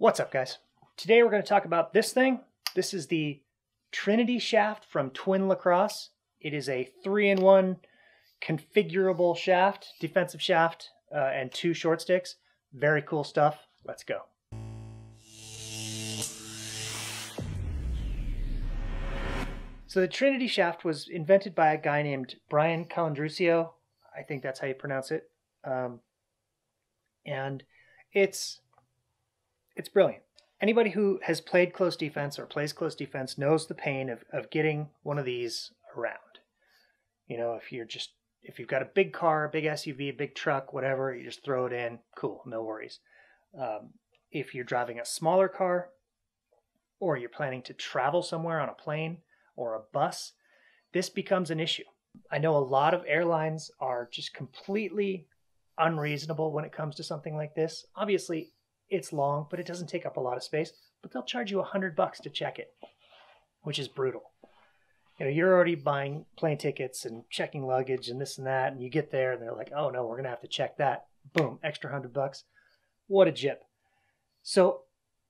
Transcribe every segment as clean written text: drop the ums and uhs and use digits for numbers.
What's up, guys? Today we're going to talk about this thing. This is the Trinity shaft from Twin Lacrosse. It is a 3-in-1 configurable shaft, defensive shaft, and 2 short sticks. Very cool stuff. Let's go. So the Trinity shaft was invented by a guy named Brian Calandruccio. I think that's how you pronounce it. And it's brilliant. Anybody who has played close defense or plays close defense knows the pain of getting one of these around. You know, if you've got a big car, a big SUV, a big truck, whatever, you just throw it in, cool, no worries. If you're driving a smaller car or you're planning to travel somewhere on a plane or a bus, this becomes an issue. I know a lot of airlines are just completely unreasonable when it comes to something like this. Obviously, it's long, but it doesn't take up a lot of space. But they'll charge you $100 to check it, which is brutal. You know, you're already buying plane tickets and checking luggage and this and that, and you get there and they're like, "Oh no, we're gonna have to check that." Boom, extra $100. What a jip! So,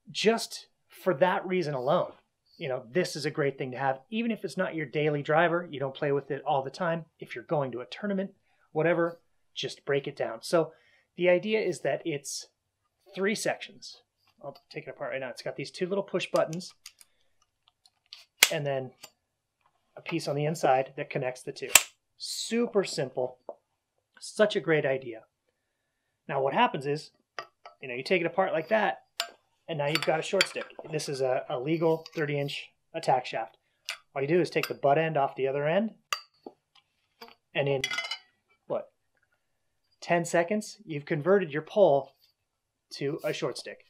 just for that reason alone, you know, this is a great thing to have. Even if it's not your daily driver, you don't play with it all the time. If you're going to a tournament, whatever, just break it down. So, the idea is that it's 3 sections. I'll take it apart right now. It's got these 2 little push buttons and then a piece on the inside that connects the 2. Super simple. Such a great idea. Now what happens is, you know, you take it apart like that and now you've got a short stick. This is a legal 30-inch attack shaft. All you do is take the butt end off the other end and in, 10 seconds, you've converted your pole to a short stick.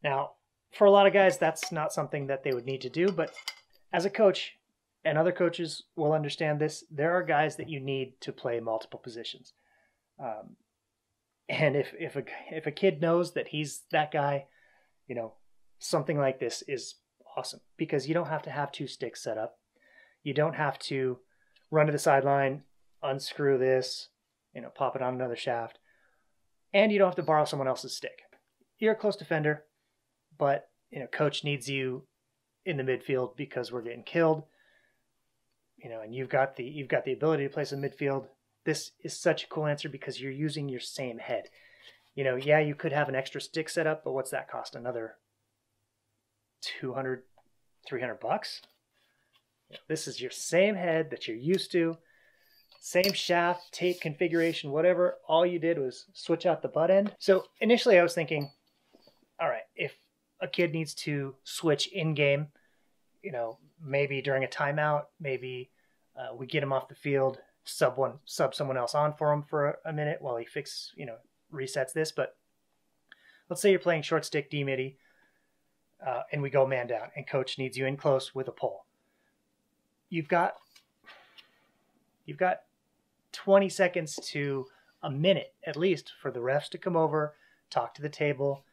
Now, for a lot of guys, that's not something that they would need to do, but as a coach, and other coaches will understand this, there are guys that you need to play multiple positions. And if a kid knows that he's that guy, you know, something like this is awesome because you don't have to have 2 sticks set up. You don't have to run to the sideline, unscrew this, you know, pop it on another shaft. And you don't have to borrow someone else's stick. You're a close defender, but you know, coach needs you in the midfield because we're getting killed. You know, and you've got the ability to play some midfield. This is such a cool answer because you're using your same head. You know, yeah, you could have an extra stick set up, but what's that cost? Another $200, $300? You know, this is your same head that you're used to. Same shaft, tape configuration, whatever. All you did was switch out the butt end. So initially I was thinking, all right, if a kid needs to switch in-game, you know, maybe during a timeout, maybe we get him off the field, sub someone else on for him for a minute while he resets this. But let's say you're playing short stick D-midi and we go man down and coach needs you in close with a pole. You've got 20 seconds to a minute at least for the refs to come over, talk to the table,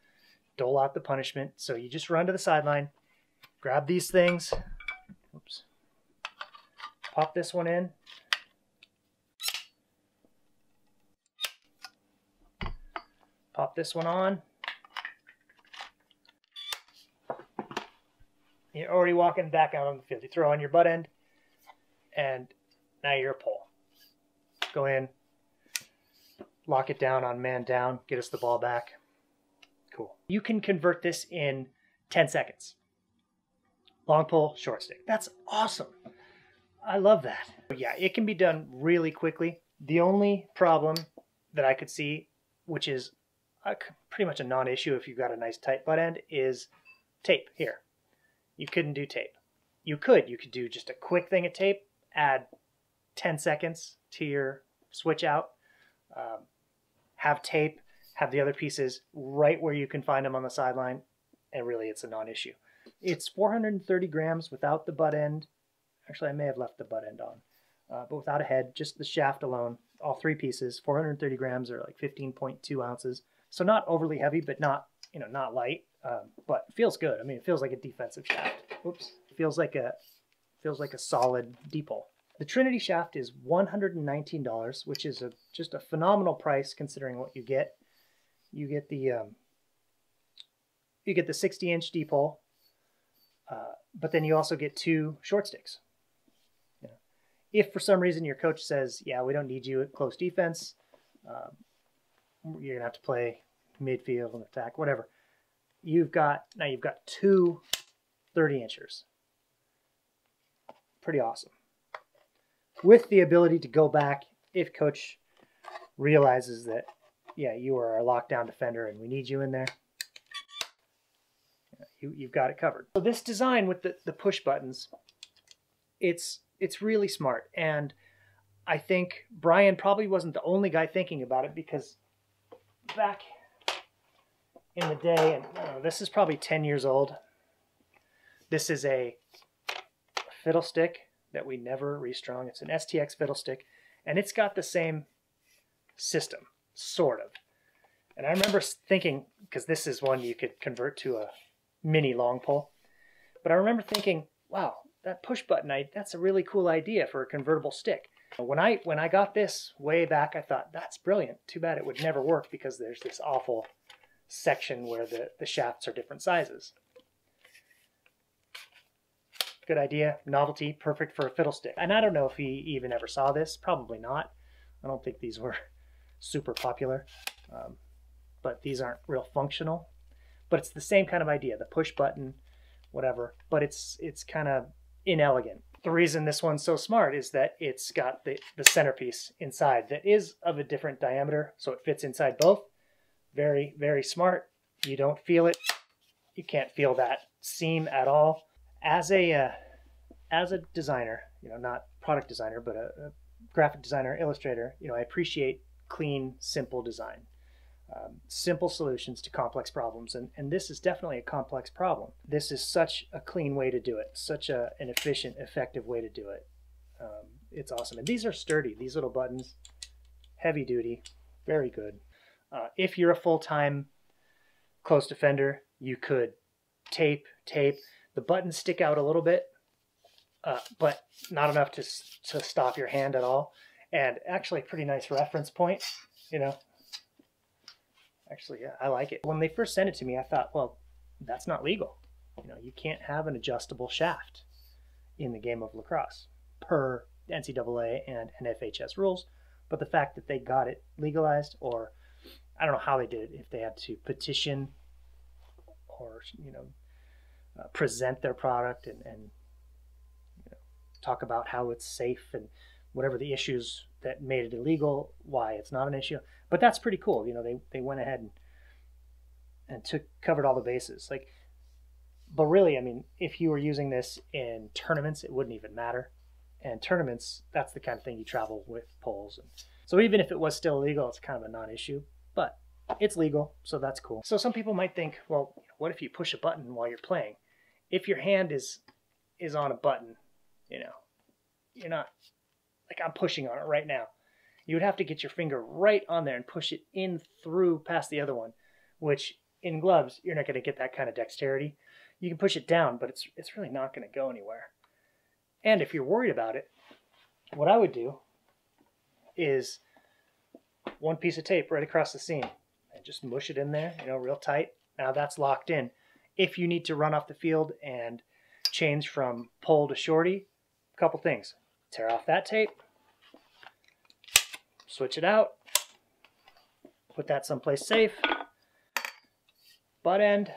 dole out the punishment. So you just run to the sideline, grab these things, oops, pop this one in, pop this one on. You're already walking back out on the field. You throw on your butt end, and now you're a pole. Go in, lock it down on man down, get us the ball back. Cool. You can convert this in 10 seconds. Long pull, short stick. That's awesome. I love that. But yeah, it can be done really quickly. The only problem that I could see, which is pretty much a non-issue if you've got a nice tight butt end, is tape here. You couldn't do tape. You could do just a quick thing of tape, add 10 seconds to your switch out, have tape, have the other pieces right where you can find them on the sideline, and really it's a non-issue. It's 430 grams without the butt end. Actually, I may have left the butt end on, but without a head, just the shaft alone, all 3 pieces, 430 grams or like 15.2 ounces. So not overly heavy, but not light, but feels good. I mean, it feels like a defensive shaft. Oops, feels like a solid D-pole. The Trinity shaft is $119, which is just a phenomenal price considering what you get. You get the you get the 60-inch D-pole, but then you also get 2 short sticks. You know, if for some reason your coach says, yeah, we don't need you at close defense, you're gonna have to play midfield and attack, whatever. You've got 2 30-inchers. Pretty awesome. With the ability to go back if coach realizes that, yeah, you are a lockdown defender and we need you in there. You've got it covered. So this design with the push buttons, it's really smart. And I think Brian probably wasn't the only guy thinking about it, because back in the day, and this is probably 10 years old, this is a fiddle stick that we never restrung. It's an STX fiddle stick, and it's got the same system, sort of. And I remember thinking, because this is one you could convert to a mini long pole, but I remember thinking, wow, that push button, that's a really cool idea for a convertible stick. When I got this way back, I thought, that's brilliant. Too bad it would never work, because there's this awful section where the shafts are different sizes. Good idea, novelty, perfect for a fiddle stick. And I don't know if he even ever saw this, probably not. I don't think these were super popular, but these aren't real functional. But it's the same kind of idea, the push button, whatever, but it's kind of inelegant. The reason this one's so smart is that it's got the centerpiece inside that is of a different diameter, so it fits inside both. Very, very smart. You don't feel it. You can't feel that seam at all. As a designer, not product designer, but a graphic designer, illustrator, I appreciate clean, simple design. Simple solutions to complex problems, and this is definitely a complex problem. This is such a clean way to do it, such an efficient, effective way to do it. It's awesome. And these are sturdy, these little buttons, heavy duty, very good. If you're a full-time close defender, you could tape. The buttons stick out a little bit, but not enough to stop your hand at all. And actually a pretty nice reference point, Actually, yeah, I like it. When they first sent it to me, I thought, well, that's not legal. You can't have an adjustable shaft in the game of lacrosse per NCAA and NFHS rules. But the fact that they got it legalized, or I don't know how they did it, if they had to petition or, present their product and talk about how it's safe and whatever the issues that made it illegal, why it's not an issue. But that's pretty cool. They went ahead and covered all the bases. But really, if you were using this in tournaments, it wouldn't even matter. And tournaments, that's the kind of thing you travel with poles. So even if it was still illegal, it's kind of a non-issue. But it's legal, so that's cool. So some people might think, well, what if you push a button while you're playing? If your hand is on a button, you're not, like I'm pushing on it right now. You would have to get your finger right on there and push it in through past the other one, which in gloves, you're not going to get that kind of dexterity. You can push it down, but it's really not going to go anywhere. And if you're worried about it, what I would do is one piece of tape right across the seam and just mush it in there, real tight. Now that's locked in. If you need to run off the field and change from pole to shorty, a couple things. Tear off that tape, switch it out, put that someplace safe, butt end,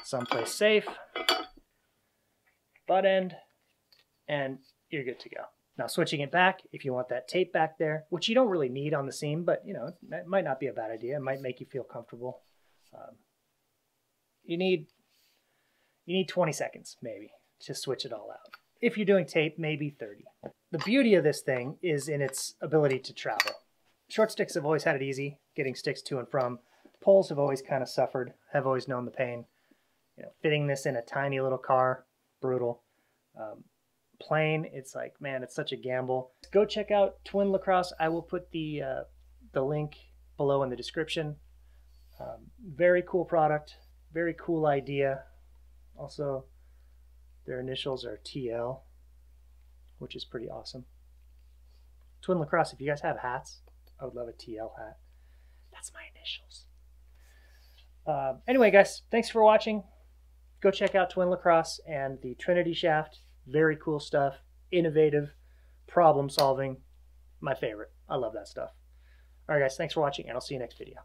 someplace safe, butt end, and you're good to go. Now switching it back, if you want that tape back there, which you don't really need on the seam, but it might not be a bad idea. It might make you feel comfortable. You need 20 seconds maybe to switch it all out. If you're doing tape, maybe 30. The beauty of this thing is in its ability to travel. Short sticks have always had it easy, getting sticks to and from. Poles have always kind of suffered, have always known the pain. Fitting this in a tiny little car, brutal. Plane, it's like, man, it's such a gamble. Go check out Twin Lacrosse. I will put the link below in the description. Very cool product, very cool idea. Also, their initials are TL, which is pretty awesome. Twin Lacrosse, if you guys have hats, I would love a TL hat. That's my initials. Anyway, guys, thanks for watching. Go check out Twin Lacrosse and the Trinity shaft. Very cool stuff. Innovative, problem solving. My favorite. I love that stuff. All right, guys, thanks for watching, and I'll see you next video.